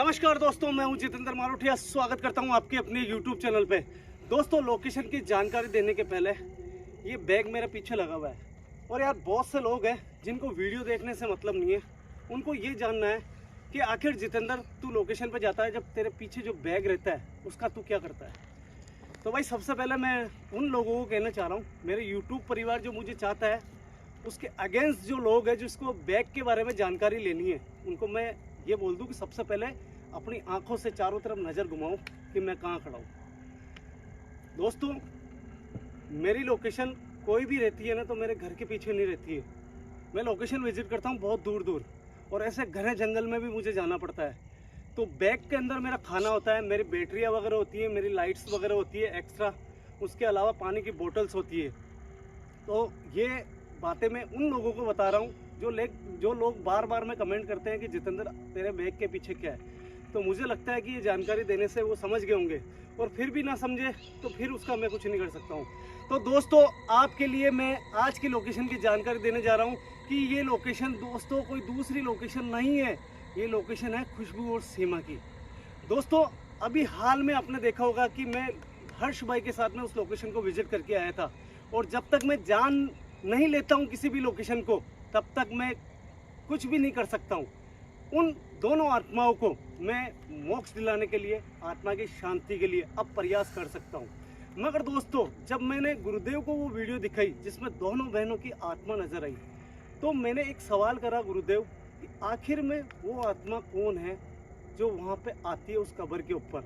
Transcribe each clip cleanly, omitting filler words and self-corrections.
नमस्कार दोस्तों, मैं हूं जितेंद्र मारोठिया। स्वागत करता हूं आपके अपने YouTube चैनल पे। दोस्तों, लोकेशन की जानकारी देने के पहले ये बैग मेरे पीछे लगा हुआ है और यार बहुत से लोग हैं जिनको वीडियो देखने से मतलब नहीं है। उनको ये जानना है कि आखिर जितेंद्र तू लोकेशन पे जाता है, जब तेरे पीछे जो बैग रहता है उसका तू क्या करता है। तो भाई सबसे पहले मैं उन लोगों को कहना चाह रहा हूँ, मेरे यूट्यूब परिवार जो मुझे चाहता है उसके अगेंस्ट जो लोग हैं जिसको बैग के बारे में जानकारी लेनी है, उनको मैं ये बोल दूं कि सबसे पहले अपनी आंखों से चारों तरफ नज़र घुमाओ कि मैं कहाँ खड़ा हूँ। दोस्तों, मेरी लोकेशन कोई भी रहती है ना तो मेरे घर के पीछे नहीं रहती है। मैं लोकेशन विजिट करता हूँ बहुत दूर दूर, और ऐसे घने जंगल में भी मुझे जाना पड़ता है। तो बैग के अंदर मेरा खाना होता है, मेरी बैटरियाँ वगैरह होती है, मेरी लाइट्स वगैरह होती है एक्स्ट्रा, उसके अलावा पानी की बोटल्स होती है। तो ये बातें मैं उन लोगों को बता रहा हूँ जो लोग बार बार में कमेंट करते हैं कि जितेंद्र तेरे बैग के पीछे क्या है। तो मुझे लगता है कि ये जानकारी देने से वो समझ गए होंगे, और फिर भी ना समझे तो फिर उसका मैं कुछ नहीं कर सकता हूँ। तो दोस्तों, आपके लिए मैं आज की लोकेशन की जानकारी देने जा रहा हूँ कि ये लोकेशन दोस्तों कोई दूसरी लोकेशन नहीं है, ये लोकेशन है खुशबू और सीमा की। दोस्तों, अभी हाल में आपने देखा होगा कि मैं हर्ष भाई के साथ में उस लोकेशन को विजिट करके आया था, और जब तक मैं जान नहीं लेता हूँ किसी भी लोकेशन को तब तक मैं कुछ भी नहीं कर सकता हूँ। उन दोनों आत्माओं को मैं मोक्ष दिलाने के लिए, आत्मा की शांति के लिए अब प्रयास कर सकता हूँ। मगर दोस्तों, जब मैंने गुरुदेव को वो वीडियो दिखाई जिसमें दोनों बहनों की आत्मा नजर आई, तो मैंने एक सवाल करा गुरुदेव कि आखिर में वो आत्मा कौन है जो वहाँ पे आती है उस कब्र के ऊपर,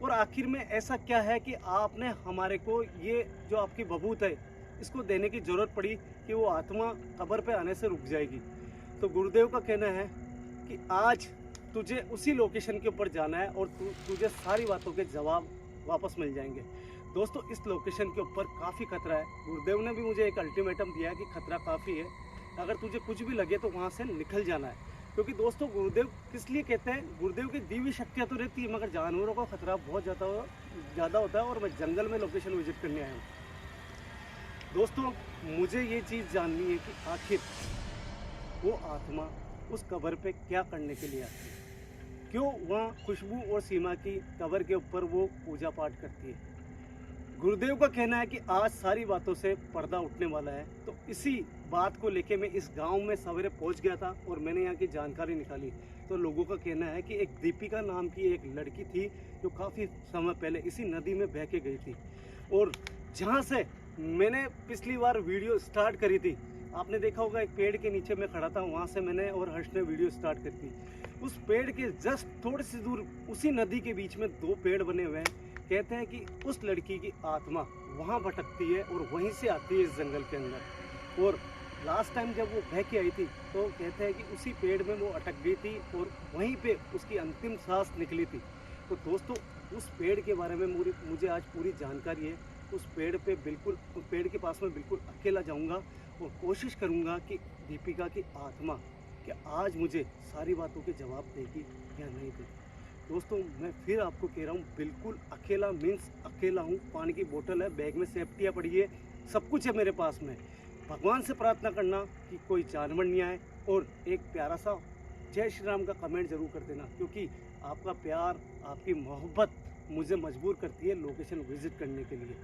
और आखिर में ऐसा क्या है कि आपने हमारे को ये जो आपकी बबूत है इसको देने की ज़रूरत पड़ी कि वो आत्मा कब्र पे आने से रुक जाएगी। तो गुरुदेव का कहना है कि आज तुझे उसी लोकेशन के ऊपर जाना है और तुझे सारी बातों के जवाब वापस मिल जाएंगे। दोस्तों, इस लोकेशन के ऊपर काफ़ी खतरा है। गुरुदेव ने भी मुझे एक अल्टीमेटम दिया है कि खतरा काफ़ी है, अगर तुझे कुछ भी लगे तो वहाँ से निकल जाना है। क्योंकि दोस्तों, गुरुदेव किस लिए कहते हैं, गुरुदेव की दिव्य शक्तियाँ तो रहती है मगर जानवरों का खतरा बहुत ज़्यादा होता है, और मैं जंगल में लोकेशन विजिट करने आया हूँ। दोस्तों, मुझे ये चीज़ जाननी है कि आखिर वो आत्मा उस कब्र पे क्या करने के लिए आती है, क्यों वहाँ खुशबू और सीमा की कब्र के ऊपर वो पूजा पाठ करती है। गुरुदेव का कहना है कि आज सारी बातों से पर्दा उठने वाला है। तो इसी बात को लेके मैं इस गांव में सवेरे पहुंच गया था और मैंने यहाँ की जानकारी निकाली। तो लोगों का कहना है कि एक दीपिका नाम की एक लड़की थी जो काफ़ी समय पहले इसी नदी में बह के गई थी, और जहाँ से मैंने पिछली बार वीडियो स्टार्ट करी थी, आपने देखा होगा एक पेड़ के नीचे मैं खड़ा था, वहाँ से मैंने और हर्ष ने वीडियो स्टार्ट करी थी। उस पेड़ के जस्ट थोड़ी सी दूर उसी नदी के बीच में दो पेड़ बने हुए हैं। कहते हैं कि उस लड़की की आत्मा वहाँ भटकती है और वहीं से आती है इस जंगल के अंदर। और लास्ट टाइम जब वो बह के आई थी तो कहते हैं कि उसी पेड़ में वो अटक गई थी और वहीं पे उसकी अंतिम सांस निकली थी। तो दोस्तों, उस पेड़ के बारे में मुझे आज पूरी जानकारी है। उस पेड़ के पास में बिल्कुल अकेला जाऊंगा और कोशिश करूंगा कि दीपिका की आत्मा क्या आज मुझे सारी बातों के जवाब देगी या नहीं देगी। दोस्तों, मैं फिर आपको कह रहा हूँ, बिल्कुल अकेला मीन्स अकेला हूँ। पानी की बोतल है, बैग में सेफ्टियाँ पड़ी है, सब कुछ है मेरे पास में। भगवान से प्रार्थना करना कि कोई जानवर नहीं आए, और एक प्यारा सा जय श्री राम का कमेंट ज़रूर कर देना, क्योंकि आपका प्यार, आपकी मोहब्बत मुझे मजबूर करती है लोकेशन विजिट करने के लिए।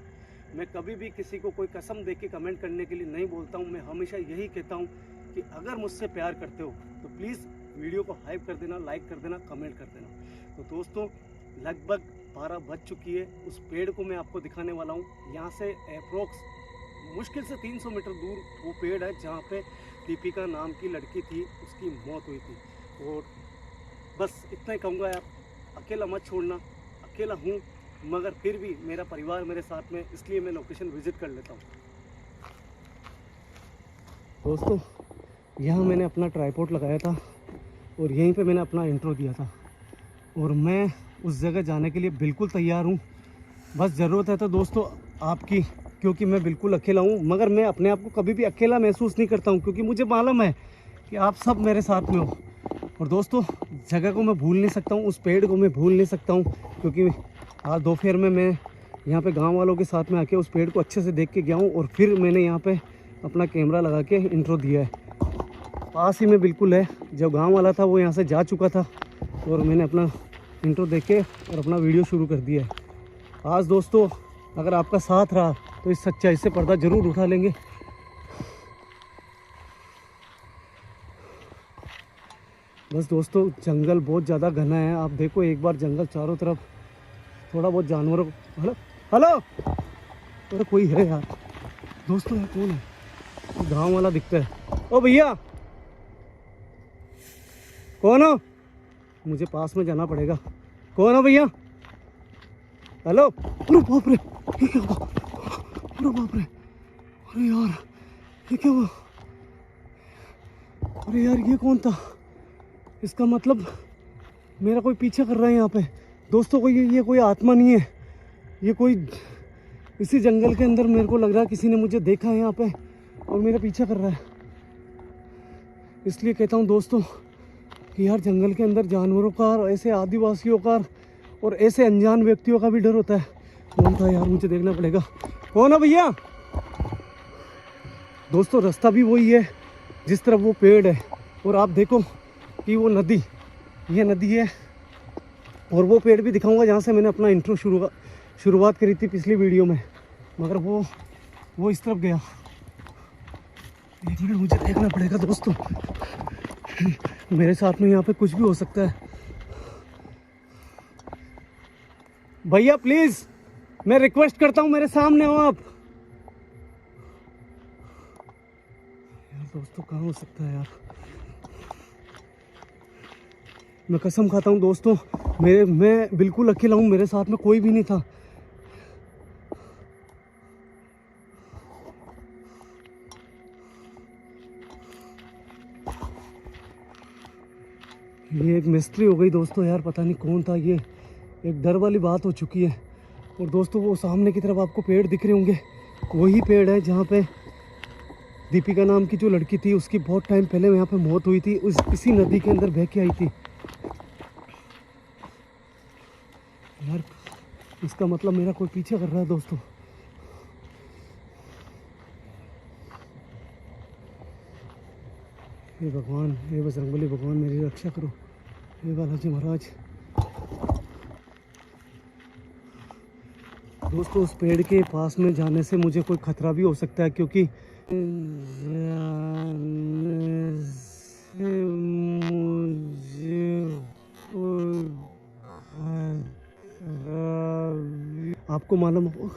मैं कभी भी किसी को कोई कसम दे के कमेंट करने के लिए नहीं बोलता हूँ। मैं हमेशा यही कहता हूँ कि अगर मुझसे प्यार करते हो तो प्लीज़ वीडियो को हाइप कर देना, लाइक कर देना, कमेंट कर देना। तो दोस्तों, लगभग 12 बज चुकी है। उस पेड़ को मैं आपको दिखाने वाला हूँ। यहाँ से अप्रोक्स मुश्किल से 300 मीटर दूर वो पेड़ है जहाँ पे दीपिका नाम की लड़की थी, उसकी मौत हुई थी। और बस इतना ही कहूँगा यार, अकेला मत छोड़ना। अकेला हूँ मगर फिर भी मेरा परिवार मेरे साथ में, इसलिए मैं लोकेशन विजिट कर लेता हूँ। दोस्तों, यहाँ मैंने अपना ट्राइपॉड लगाया था और यहीं पे मैंने अपना इंट्रो दिया था, और मैं उस जगह जाने के लिए बिल्कुल तैयार हूँ। बस ज़रूरत है तो दोस्तों आपकी, क्योंकि मैं बिल्कुल अकेला हूँ, मगर मैं अपने आप को कभी भी अकेला महसूस नहीं करता हूँ, क्योंकि मुझे मालूम है कि आप सब मेरे साथ में हो। और दोस्तों, जगह को मैं भूल नहीं सकता हूँ, उस पेड़ को मैं भूल नहीं सकता हूँ, क्योंकि आज दोपहर में मैं यहाँ पे गांव वालों के साथ में आके उस पेड़ को अच्छे से देख के गया हूँ, और फिर मैंने यहाँ पे अपना कैमरा लगा के इंट्रो दिया है। पास ही में बिल्कुल है, जब गांव वाला था वो यहाँ से जा चुका था और मैंने अपना इंट्रो देख के और अपना वीडियो शुरू कर दिया है। आज दोस्तों अगर आपका साथ रहा तो इस सच्चाई से पर्दा ज़रूर उठा लेंगे। बस दोस्तों जंगल बहुत ज़्यादा घना है, आप देखो एक बार जंगल चारों तरफ, थोड़ा बहुत जानवरों को हेलो हेलो अरे कोई है यार दोस्तों, यार कौन है? गांव वाला दिखता है। ओ भैया कौन हो? मुझे पास में जाना पड़ेगा। कौन हो भैया? हेलो। अरे बाप रे, ये क्या हुआ? अरे बाप रे, अरे यार ये क्या हुआ? अरे यार ये कौन था? इसका मतलब मेरा कोई पीछा कर रहा है यहाँ पे दोस्तों। कोई ये कोई आत्मा नहीं है, ये कोई इसी जंगल के अंदर मेरे को लग रहा है किसी ने मुझे देखा है यहाँ पे और मेरा पीछा कर रहा है। इसलिए कहता हूँ दोस्तों कि यार जंगल के अंदर जानवरों का और ऐसे आदिवासियों का और ऐसे अनजान व्यक्तियों का भी डर होता है। कौन था यार? मुझे देखना पड़ेगा। कौन है भैया? दोस्तों रास्ता भी वही है जिस तरफ वो पेड़ है, और आप देखो कि वो नदी, ये नदी है, और वो पेड़ भी दिखाऊंगा जहाँ से मैंने अपना इंट्रो शुरुआत करी थी पिछली वीडियो में, मगर वो इस तरफ गया। एक मिनट मुझे देखना पड़ेगा दोस्तों, मेरे साथ में यहाँ पे कुछ भी हो सकता है। भैया प्लीज मैं रिक्वेस्ट करता हूँ मेरे सामने हो आप। यार दोस्तों कहाँ हो सकता है यार? मैं कसम खाता हूँ दोस्तों, मैं बिल्कुल अकेला हूँ, मेरे साथ में कोई भी नहीं था। ये एक मिस्ट्री हो गई दोस्तों यार, पता नहीं कौन था। ये एक डर वाली बात हो चुकी है। और दोस्तों वो सामने की तरफ आपको पेड़ दिख रहे होंगे, वही पेड़ है जहाँ पे दीपिका नाम की जो लड़की थी उसकी बहुत टाइम पहले यहाँ पे मौत हुई थी, इसी नदी के अंदर बह के आई थी। यार इसका मतलब मेरा कोई पीछा कर रहा है दोस्तों। हे भगवान, हे बजरंगबली भगवान मेरी रक्षा करो, हे बालाजी महाराज। दोस्तों उस पेड़ के पास में जाने से मुझे कोई खतरा भी हो सकता है, क्योंकि आपको मालूम हो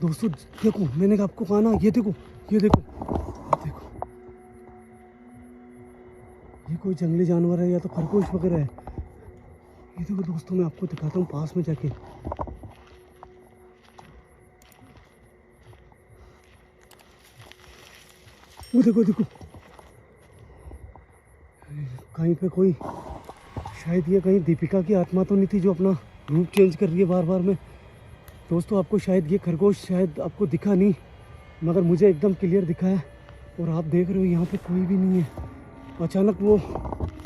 दोस्तों, देखो मैंने आपको कहा ना, ये देखो ये देखो ये देखो, ये कोई जंगली जानवर है या तो खरगोश वगैरह है। ये देखो दोस्तों मैं आपको दिखाता हूँ पास में जाके। वो देखो देखो, कहीं पे कोई, शायद ये कहीं दीपिका की आत्मा तो नहीं थी जो अपना रूप चेंज कर रही है बार बार में। दोस्तों आपको शायद ये खरगोश शायद आपको दिखा नहीं, मगर मुझे एकदम क्लियर दिखा है। और आप देख रहे हो यहाँ पे कोई भी नहीं है, अचानक वो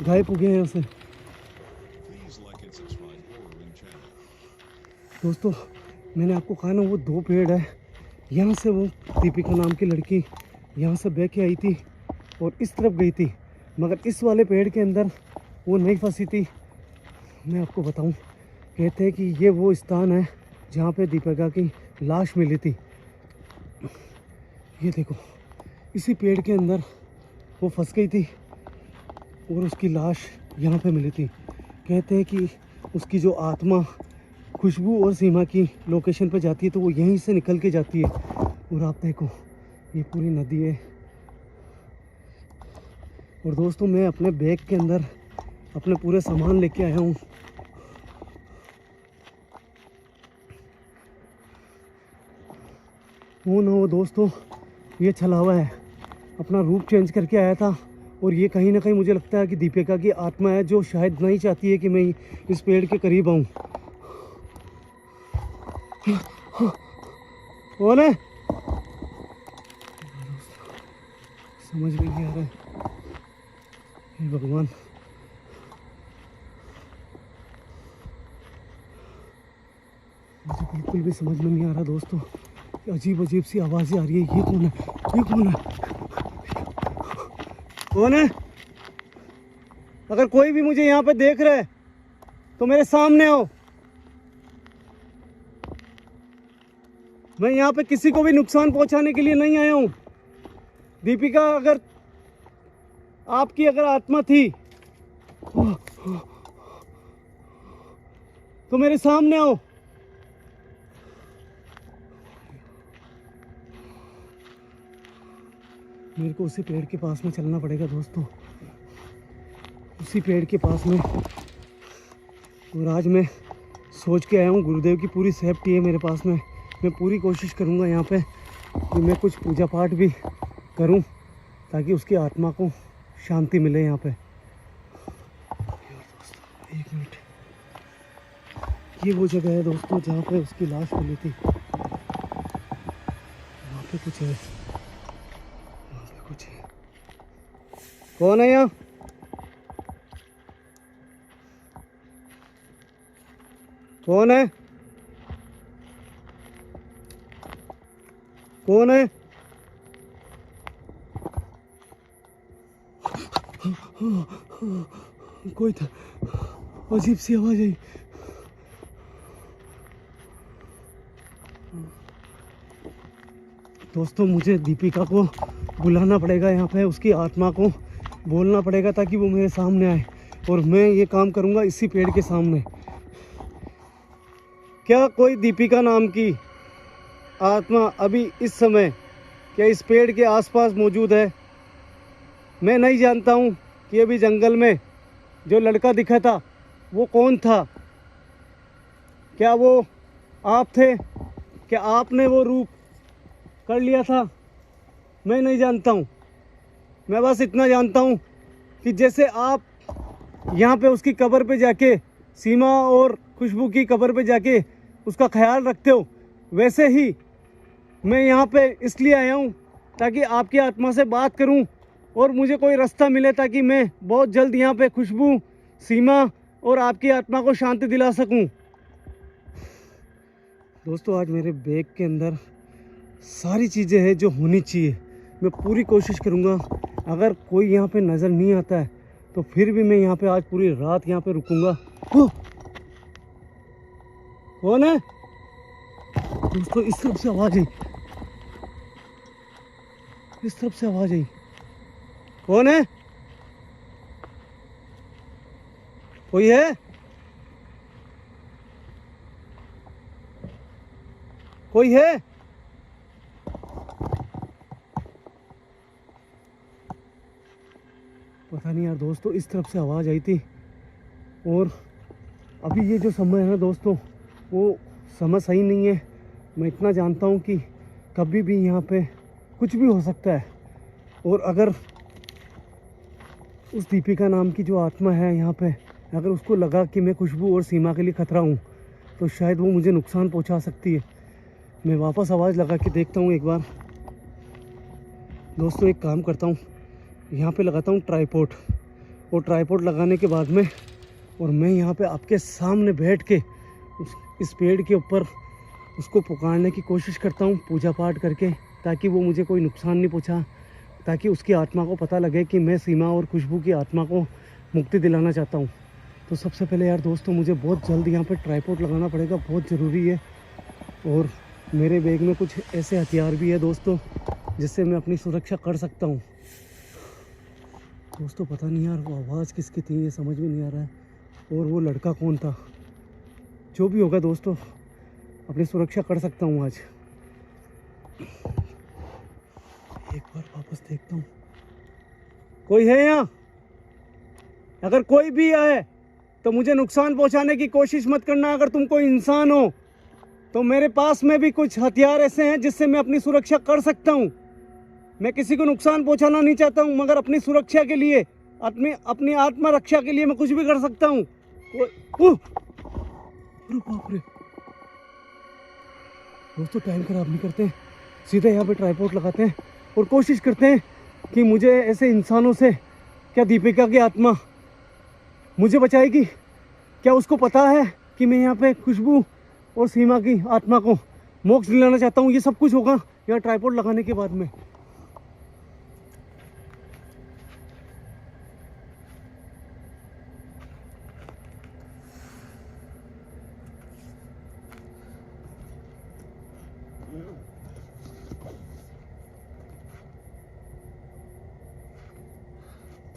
गायब हो गए हैं यहाँ से। दोस्तों मैंने आपको कहा ना, वो दो पेड़ है, यहाँ से वो दीपिका नाम की लड़की यहाँ से बह के आई थी और इस तरफ गई थी, मगर इस वाले पेड़ के अंदर वो नहीं फंसी थी। मैं आपको बताऊं, कहते हैं कि ये वो स्थान है जहाँ पे दीपिका की लाश मिली थी। ये देखो इसी पेड़ के अंदर वो फंस गई थी और उसकी लाश यहाँ पे मिली थी। कहते हैं कि उसकी जो आत्मा खुशबू और सीमा की लोकेशन पे जाती है तो वो यहीं से निकल के जाती है। और आप देखो ये पूरी नदी है। और दोस्तों मैं अपने बैग के अंदर अपने पूरे सामान लेके आया हूँ। वो ना हो दोस्तों, ये छलावा है, अपना रूप चेंज करके आया था, और ये कहीं ना कहीं मुझे लगता है कि दीपिका की आत्मा है जो शायद नहीं चाहती है कि मैं इस पेड़ के करीब आऊँ। कौन है? समझ में नहीं आ रहा है। हे भगवान, मुझे बिल्कुल भी समझ में नहीं आ रहा दोस्तों, अजीब अजीब सी आवाज़ें आ रही है। ये कौन है? ये कौन है? कौन है? अगर कोई भी मुझे यहाँ पे देख रहा है तो मेरे सामने आओ। मैं यहाँ पे किसी को भी नुकसान पहुंचाने के लिए नहीं आया हूँ। दीपिका, अगर आपकी अगर आत्मा थी तो मेरे सामने आओ। मेरे को उसी पेड़ के पास में चलना पड़ेगा दोस्तों, उसी पेड़ के पास में। और आज मैं सोच के आया हूँ, गुरुदेव की पूरी सेफ्टी है मेरे पास में। मैं पूरी कोशिश करूँगा यहाँ पे कि मैं कुछ पूजा पाठ भी करूँ ताकि उसकी आत्मा को शांति मिले यहाँ पे। एक मिनट, ये वो जगह है दोस्तों जहाँ पे उसकी लाश मिली थी। वहाँ पे कुछ है, वहाँ पे कुछ है। कौन है यहाँ? कौन है? कौन है? कोई था, अजीब सी आवाज आई। दोस्तों मुझे दीपिका को बुलाना पड़ेगा यहाँ पे, उसकी आत्मा को बोलना पड़ेगा ताकि वो मेरे सामने आए। और मैं ये काम करूँगा इसी पेड़ के सामने। क्या कोई दीपिका नाम की आत्मा अभी इस समय क्या इस पेड़ के आसपास मौजूद है? मैं नहीं जानता हूँ कि अभी जंगल में जो लड़का दिखा था वो कौन था। क्या वो आप थे? क्या आपने वो रूप कर लिया था? मैं नहीं जानता हूँ। मैं बस इतना जानता हूँ कि जैसे आप यहाँ पे उसकी कब्र पे जाके, सीमा और खुशबू की कब्र पे जाके उसका ख्याल रखते हो, वैसे ही मैं यहाँ पे इसलिए आया हूँ ताकि आपकी आत्मा से बात करूँ और मुझे कोई रास्ता मिले ताकि मैं बहुत जल्द यहाँ पे खुशबू, सीमा और आपकी आत्मा को शांति दिला सकूँ। दोस्तों आज मेरे बैग के अंदर सारी चीज़ें हैं जो होनी चाहिए। मैं पूरी कोशिश करूँगा, अगर कोई यहाँ पे नज़र नहीं आता है तो फिर भी मैं यहाँ पे आज पूरी रात यहाँ पे रुकूँगा। कौन है? दोस्तों इस तरफ से आवाज़ आई, इस तरफ से आवाज़ आई। कौन है? कोई है? कोई है? पता नहीं यार दोस्तों, इस तरफ से आवाज़ आई थी। और अभी ये जो समय है ना दोस्तों, वो समय सही नहीं है। मैं इतना जानता हूँ कि कभी भी यहाँ पे कुछ भी हो सकता है। और अगर उस दीपिका नाम की जो आत्मा है यहाँ पे, अगर उसको लगा कि मैं खुशबू और सीमा के लिए खतरा हूँ तो शायद वो मुझे नुकसान पहुँचा सकती है। मैं वापस आवाज़ लगा के देखता हूँ एक बार। दोस्तों एक काम करता हूँ, यहाँ पे लगाता हूँ ट्राइपॉड, और ट्राइपॉड लगाने के बाद में और मैं यहाँ पे आपके सामने बैठ के इस पेड़ के ऊपर उसको पुकारने की कोशिश करता हूँ पूजा पाठ करके, ताकि वो मुझे कोई नुकसान नहीं पहुँचा, ताकि उसकी आत्मा को पता लगे कि मैं सीमा और खुशबू की आत्मा को मुक्ति दिलाना चाहता हूँ। तो सबसे पहले यार दोस्तों मुझे बहुत जल्द यहाँ पे ट्राइपॉड लगाना पड़ेगा, बहुत ज़रूरी है। और मेरे बैग में कुछ ऐसे हथियार भी है दोस्तों जिससे मैं अपनी सुरक्षा कर सकता हूँ। दोस्तों पता नहीं यार वो आवाज़ किसकी थी, ये समझ में नहीं आ रहा है। और वो लड़का कौन था? जो भी होगा दोस्तों, अपनी सुरक्षा कर सकता हूँ आज। एक बार वापस देखता हूँ, कोई है यहाँ? अगर कोई भी आए तो मुझे नुकसान पहुँचाने की कोशिश मत करना। अगर तुम कोई इंसान हो तो मेरे पास में भी कुछ हथियार ऐसे हैं जिससे मैं अपनी सुरक्षा कर सकता हूँ। मैं किसी को नुकसान पहुँचाना नहीं चाहता हूँ, मगर अपनी सुरक्षा के लिए, अपनी आत्मा रक्षा के लिए मैं कुछ भी कर सकता हूँ। बाप रे दोस्तों, टाइम खराब नहीं करते, सीधे यहाँ पे ट्राइपॉड लगाते हैं और कोशिश करते हैं कि मुझे ऐसे इंसानों से, क्या दीपिका की आत्मा मुझे बचाएगी? क्या उसको पता है कि मैं यहाँ पे खुशबू और सीमा की आत्मा को मोक्ष दिलाना चाहता हूँ? ये सब कुछ होगा यहाँ ट्राइपॉड लगाने के बाद में।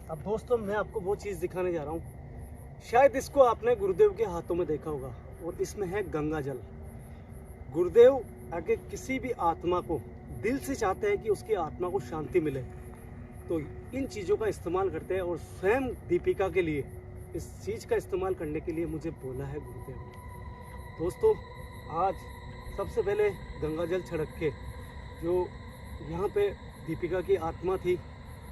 अब दोस्तों मैं आपको वो चीज़ दिखाने जा रहा हूँ, शायद इसको आपने गुरुदेव के हाथों में देखा होगा, और इसमें है गंगा जल। गुरुदेव अगर किसी भी आत्मा को दिल से चाहते हैं कि उसकी आत्मा को शांति मिले, तो इन चीज़ों का इस्तेमाल करते हैं। और स्वयं दीपिका के लिए इस चीज़ का इस्तेमाल करने के लिए मुझे बोला है गुरुदेव ने। दोस्तों आज सबसे पहले गंगा जल छिड़क के, जो यहाँ पे दीपिका की आत्मा थी,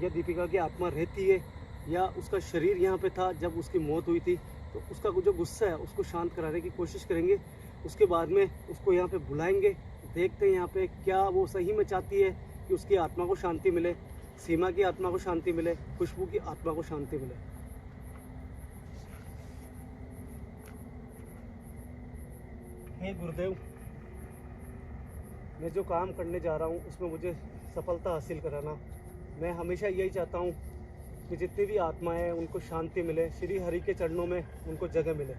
या दीपिका की आत्मा रहती है, या उसका शरीर यहाँ पे था जब उसकी मौत हुई थी, तो उसका जो गुस्सा है उसको शांत कराने की कोशिश करेंगे। उसके बाद में उसको यहाँ पे बुलाएंगे, देखते हैं यहाँ पे क्या वो सही में चाहती है कि उसकी आत्मा को शांति मिले, सीमा की आत्मा को शांति मिले, खुशबू की आत्मा को शांति मिले। हे गुरुदेव, मैं जो काम करने जा रहा हूँ उसमें मुझे सफलता हासिल कराना। मैं हमेशा यही चाहता हूँ कि जितनी भी आत्माएं हैं उनको शांति मिले, श्री हरि के चरणों में उनको जगह मिले।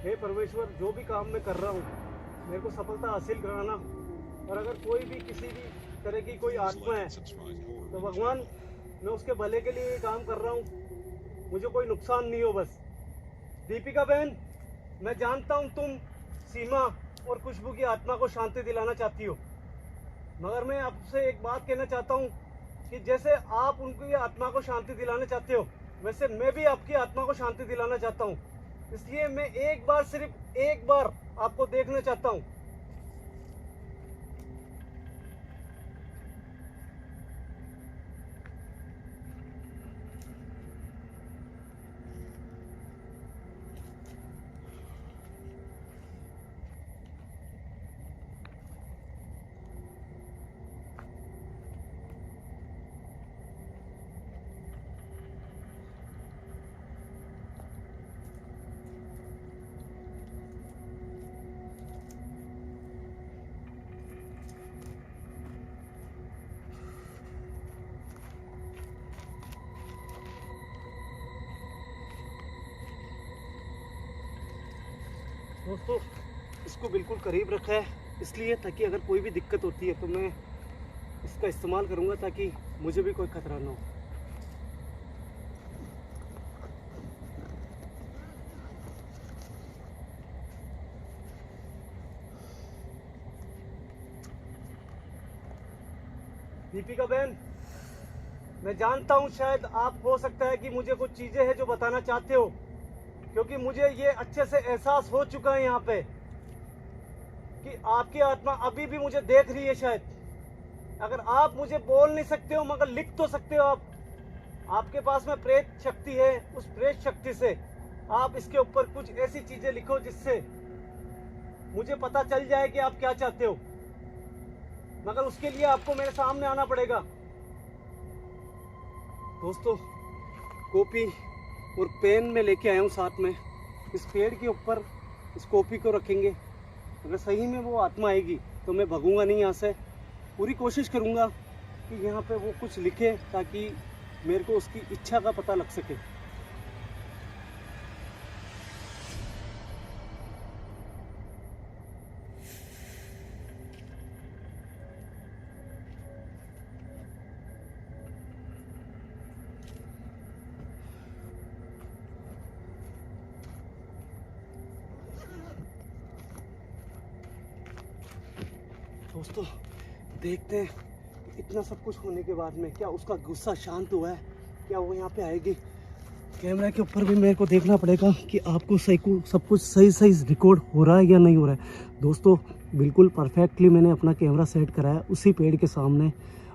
हे परमेश्वर, जो भी काम मैं कर रहा हूँ मेरे को सफलता हासिल कराना। और अगर कोई भी किसी भी तरह की कोई आत्मा है तो भगवान मैं उसके भले के लिए ये काम कर रहा हूँ, मुझे कोई नुकसान नहीं हो बस। दीपिका बहन, मैं जानता हूँ तुम सीमा और खुशबू की आत्मा को शांति दिलाना चाहती हो, मगर मैं आपसे एक बात कहना चाहता हूँ कि जैसे आप उनकी आत्मा को शांति दिलाना चाहते हो, वैसे मैं भी आपकी आत्मा को शांति दिलाना चाहता हूँ। इसलिए मैं एक बार, सिर्फ एक बार आपको देखना चाहता हूँ। दोस्तों इसको बिल्कुल करीब रखा है इसलिए ताकि अगर कोई भी दिक्कत होती है तो मैं इसका इस्तेमाल करूंगा, ताकि मुझे भी कोई खतरा ना हो। दीपिका बहन, मैं जानता हूं शायद आप, हो सकता है कि मुझे कुछ चीजें हैं जो बताना चाहते हो, क्योंकि मुझे ये अच्छे से एहसास हो चुका है यहाँ पे कि आपकी आत्मा अभी भी मुझे देख रही है। शायद अगर आप मुझे बोल नहीं सकते हो मगर लिख तो सकते हो। आपके पास में प्रेत शक्ति है, उस प्रेत शक्ति से आप इसके ऊपर कुछ ऐसी चीजें लिखो जिससे मुझे पता चल जाए कि आप क्या चाहते हो, मगर उसके लिए आपको मेरे सामने आना पड़ेगा। दोस्तों कॉपी और पेन में लेके आया हूँ साथ में। इस पेड़ के ऊपर इस कॉपी को रखेंगे, अगर सही में वो आत्मा आएगी तो मैं भगूंगा नहीं यहाँ से। पूरी कोशिश करूँगा कि यहाँ पे वो कुछ लिखे ताकि मेरे को उसकी इच्छा का पता लग सके। दोस्तों देखते हैं इतना सब कुछ होने के बाद में क्या उसका गुस्सा शांत हुआ है, क्या वो यहाँ पे आएगी। कैमरा के ऊपर भी मेरे को देखना पड़ेगा कि आपको सही को सब कुछ सही रिकॉर्ड हो रहा है या नहीं हो रहा है। दोस्तों बिल्कुल परफेक्टली मैंने अपना कैमरा सेट कराया उसी पेड़ के सामने,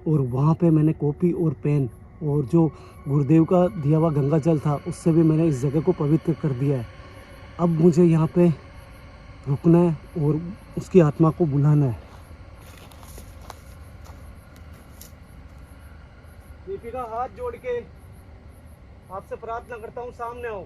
और वहाँ पे मैंने कॉपी और पेन और जो गुरुदेव का दिया हुआ गंगा जल था उससे भी मैंने इस जगह को पवित्र कर दिया है। अब मुझे यहाँ पे रुकना है और उसकी आत्मा को बुलाना है। दीपिका, हाथ जोड़ के आपसे प्रार्थना करता हूँ, सामने आओ।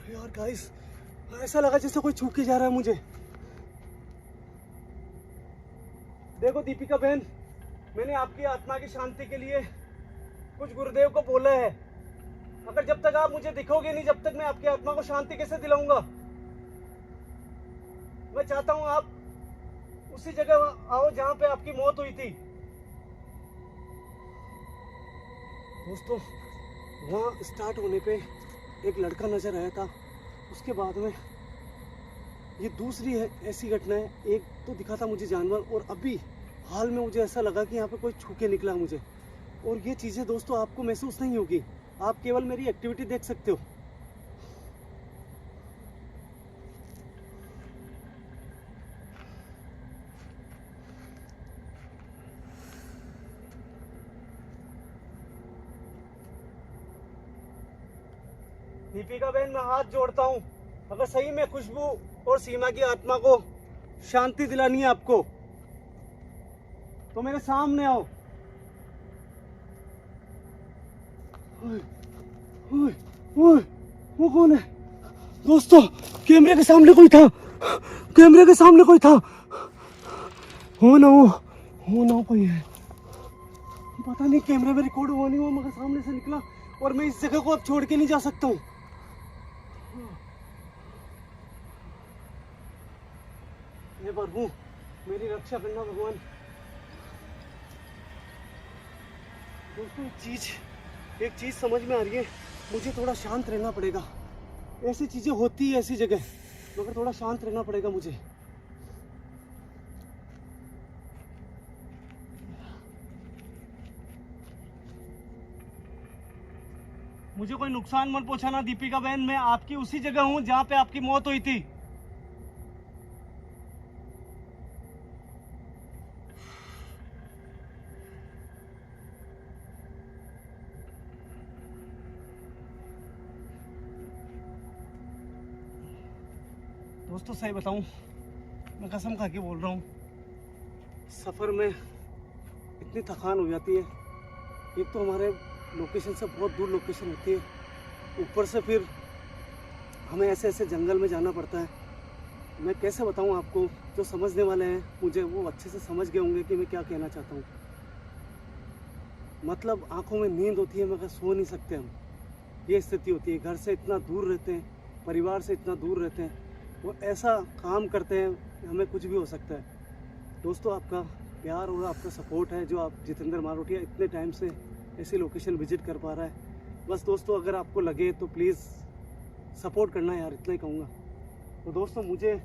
यार गाइस, ऐसा लगा जैसे कोई छू के जा रहा है मुझे। देखो दीपिका बहन, मैंने आपकी आत्मा की शांति के लिए कुछ गुरुदेव को बोला है। अगर जब तक आप मुझे दिखोगे नहीं, जब तक मैं आपकी आत्मा को शांति कैसे दिलाऊंगा। मैं चाहता हूं आप उसी जगह आओ जहां पे आपकी मौत हुई थी। दोस्तों, वहां स्टार्ट होने पे एक लड़का नजर आया था। उसके बाद में ये दूसरी है ऐसी घटना है। एक तो दिखा था मुझे जानवर, और अभी हाल में मुझे ऐसा लगा कि यहाँ पे कोई छू के निकला मुझे। और ये चीज़ें दोस्तों आपको महसूस नहीं होगी, आप केवल मेरी एक्टिविटी देख सकते हो। दीपिका बहन, मैं हाथ जोड़ता हूँ, अगर सही में खुशबू और सीमा की आत्मा को शांति दिलानी है आपको, तो मेरे सामने आओ। ओए, ओए, ओए, वो कौन है? दोस्तों, कैमरे के सामने कोई था, कैमरे के सामने कोई था। हो ना कोई है, पता नहीं कैमरे में रिकॉर्ड हुआ नहीं हुआ, मगर सामने से निकला और मैं इस जगह को अब छोड़ के नहीं जा सकता हूँ। हे प्रभु, मेरी रक्षा करना भगवान। दोस्तों, एक चीज समझ में आ रही है, मुझे थोड़ा शांत रहना पड़ेगा। ऐसी चीजें होती है ऐसी जगह, मगर थोड़ा शांत रहना पड़ेगा मुझे। मुझे कोई नुकसान मत पहुंचाना दीपिका बहन, मैं आपकी उसी जगह हूं जहां पे आपकी मौत हुई थी। दोस्तों, सही बताऊं, मैं कसम खा के बोल रहा हूँ, सफ़र में इतनी थकान हो जाती है। एक तो हमारे लोकेशन से बहुत दूर लोकेशन होती है, ऊपर से फिर हमें ऐसे ऐसे जंगल में जाना पड़ता है। मैं कैसे बताऊं आपको, जो समझने वाले हैं मुझे वो अच्छे से समझ गए होंगे कि मैं क्या कहना चाहता हूँ। मतलब आंखों में नींद होती है मगर सो नहीं सकते हम, ये स्थिति होती है। घर से इतना दूर रहते हैं, परिवार से इतना दूर रहते हैं, वो ऐसा काम करते हैं, हमें कुछ भी हो सकता है। दोस्तों, आपका प्यार और आपका सपोर्ट है जो आप जितेंद्र मारोटिया इतने टाइम से ऐसी लोकेशन विजिट कर पा रहा है। बस दोस्तों, अगर आपको लगे तो प्लीज़ सपोर्ट करना यार, इतना ही कहूँगा। तो दोस्तों, मुझे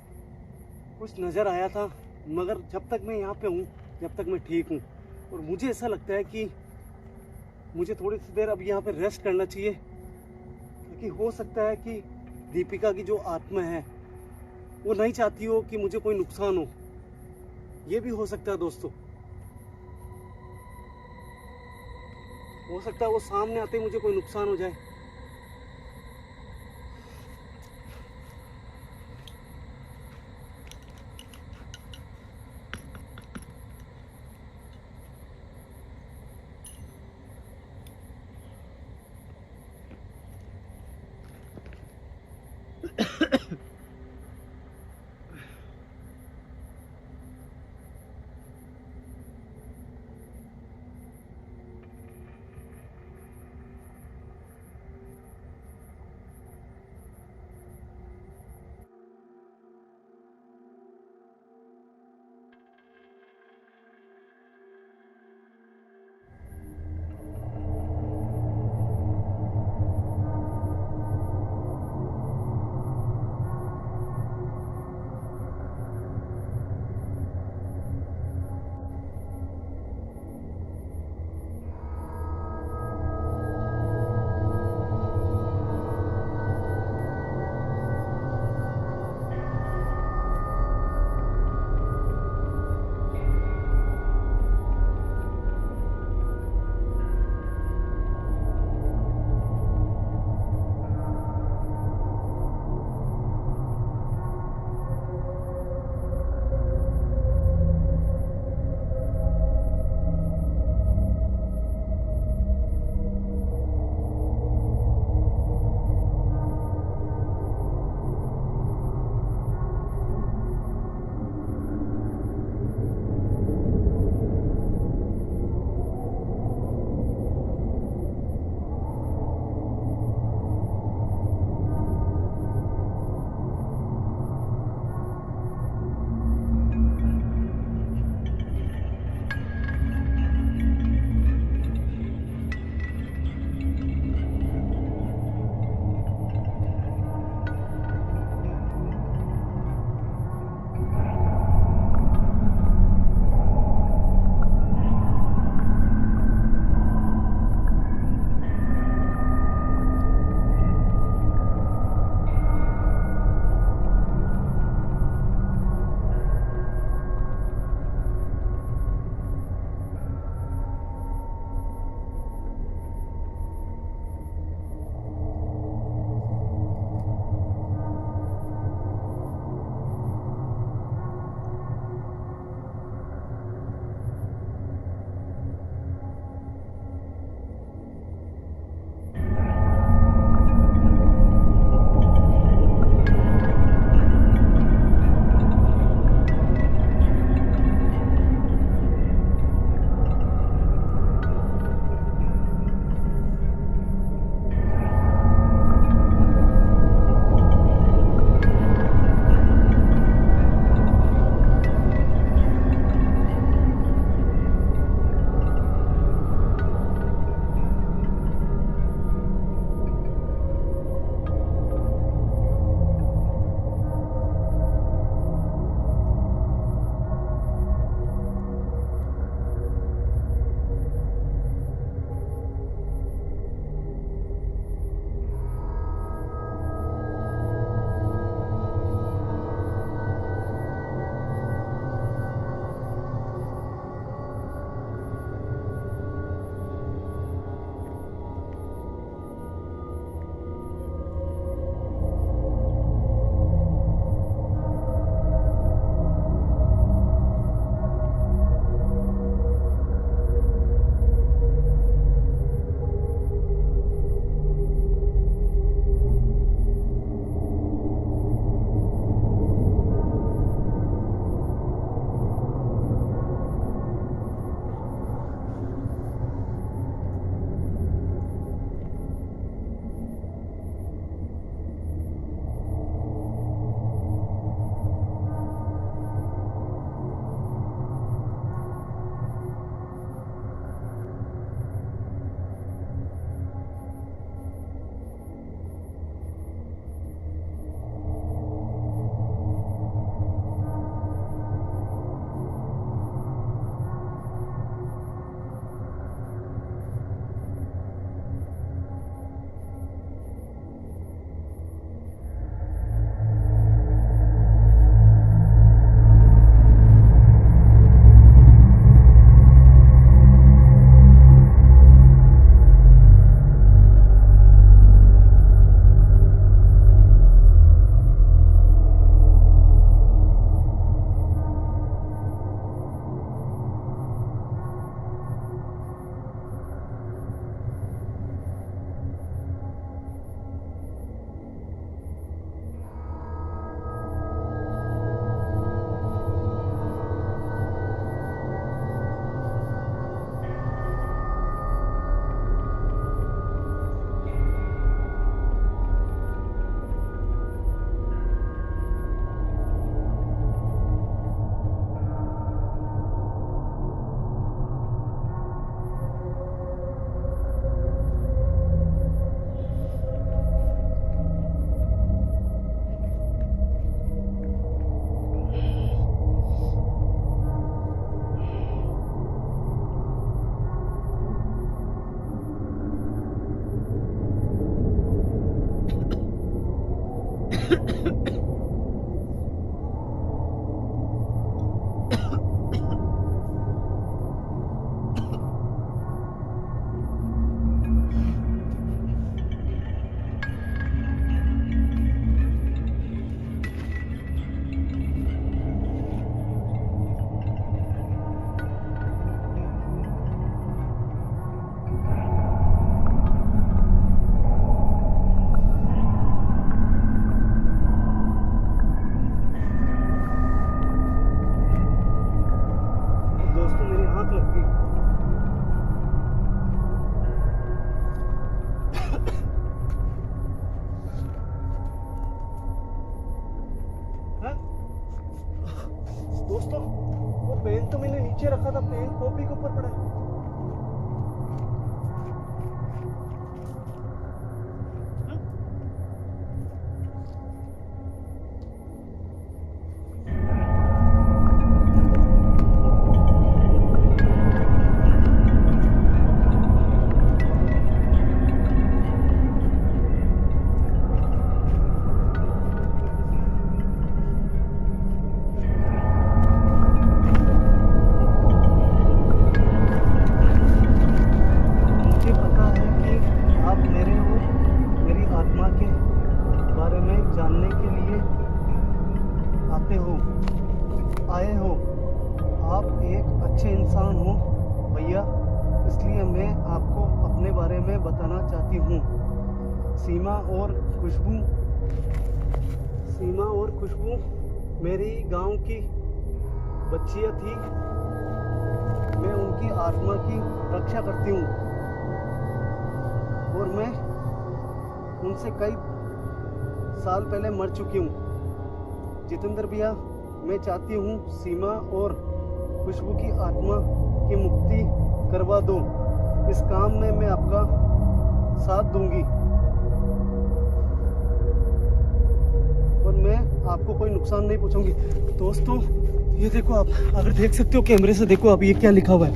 कुछ नज़र आया था, मगर जब तक मैं यहाँ पे हूँ, जब तक मैं ठीक हूँ, और मुझे ऐसा लगता है कि मुझे थोड़ी सी देर अब यहाँ पे रेस्ट करना चाहिए, क्योंकि हो सकता है कि दीपिका की जो आत्मा है वो नहीं चाहती हो कि मुझे कोई नुकसान हो। ये भी हो सकता है दोस्तों, हो सकता है वो सामने आते ही मुझे कोई नुकसान हो जाए। दोस्तों वो पेन तो मैंने नीचे रखा था, पेन कॉपी के ऊपर पड़ा है। जानने के लिए आए हो। आप एक अच्छे इंसान हो भैया, इसलिए मैं आपको अपने बारे में बताना चाहती हूँ। सीमा और खुशबू मेरी गांव की बच्चियाँ थी। मैं उनकी आत्मा की रक्षा करती हूँ और मैं उनसे कई साल पहले मर चुकी हूँ। जितेंद्र भैया, मैं चाहती हूँ सीमा और खुशबू की आत्मा की मुक्ति करवा दो। इस काम में मैं आपका साथ दूंगी और मैं आपको कोई नुकसान नहीं पहुंचाऊंगी। दोस्तों ये देखो, आप अगर देख सकते हो कैमरे से, देखो आप ये क्या लिखा हुआ है।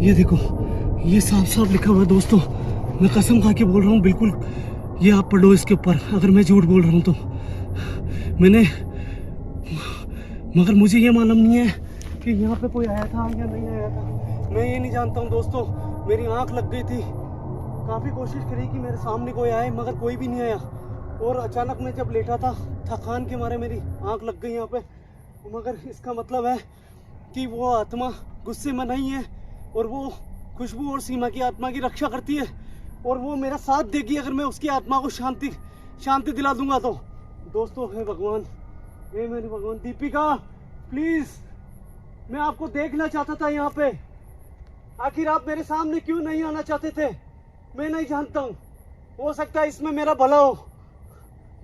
ये देखो, ये साफ साफ लिखा हुआ है दोस्तों। मैं कसम खा के बोल रहा हूँ, बिल्कुल ये आप पढ़ो इसके ऊपर, अगर मैं झूठ बोल रहा हूँ तो। मगर मुझे ये मालूम नहीं है कि यहाँ पे कोई आया था या नहीं आया था। मैं ये नहीं जानता हूँ दोस्तों। मेरी आंख लग गई थी, काफ़ी कोशिश करी कि मेरे सामने कोई आए, मगर कोई भी नहीं आया। और अचानक मैं जब लेटा था, थकान के मारे मेरी आंख लग गई यहाँ पे। मगर इसका मतलब है कि वो आत्मा गुस्से में नहीं है और वो खुशबू और सीमा की आत्मा की रक्षा करती है और वो मेरा साथ देगी अगर मैं उसकी आत्मा को शांति दिला दूंगा तो। दोस्तों, हे भगवान, हे मेरे भगवान, दीपिका प्लीज, मैं आपको देखना चाहता था यहाँ पे। आखिर आप मेरे सामने क्यों नहीं आना चाहते थे, मैं नहीं जानता हूँ। हो सकता है इसमें मेरा भला हो।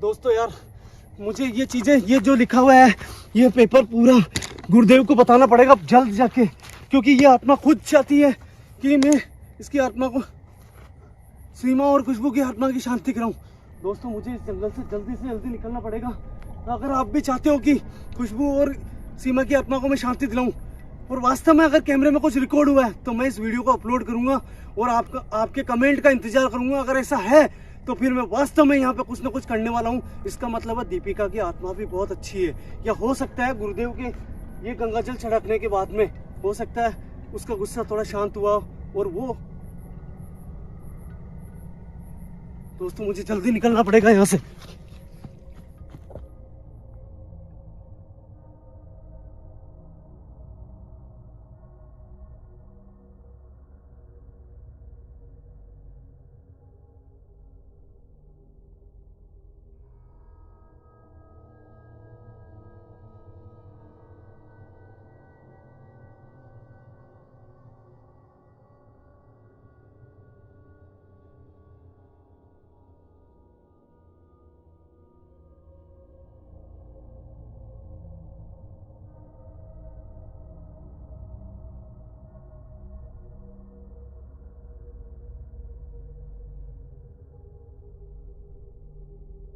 दोस्तों यार, मुझे ये चीजें, ये जो लिखा हुआ है, ये पेपर पूरा गुरुदेव को बताना पड़ेगा जल्द जाके, क्योंकि ये आत्मा खुद चाहती है कि मैं इसकी आत्मा को, सीमा और खुशबू की आत्मा की शांति कराऊं। दोस्तों, मुझे इस जंगल से जल्दी निकलना पड़ेगा। अगर आप भी चाहते हो कि खुशबू और सीमा की आत्मा को मैं शांति दिलाऊं और वास्तव में अगर कैमरे में कुछ रिकॉर्ड हुआ है तो मैं इस वीडियो को अपलोड करूंगा और आपके कमेंट का इंतजार करूंगा। अगर ऐसा है तो फिर मैं वास्तव में यहाँ पे कुछ ना कुछ करने वाला हूँ। इसका मतलब है दीपिका की आत्मा भी बहुत अच्छी है, या हो सकता है गुरुदेव के ये गंगाजल छिड़कने के बाद में हो सकता है उसका गुस्सा थोड़ा शांत हुआ और वो। दोस्तों, मुझे जल्दी निकलना पड़ेगा यहाँ से।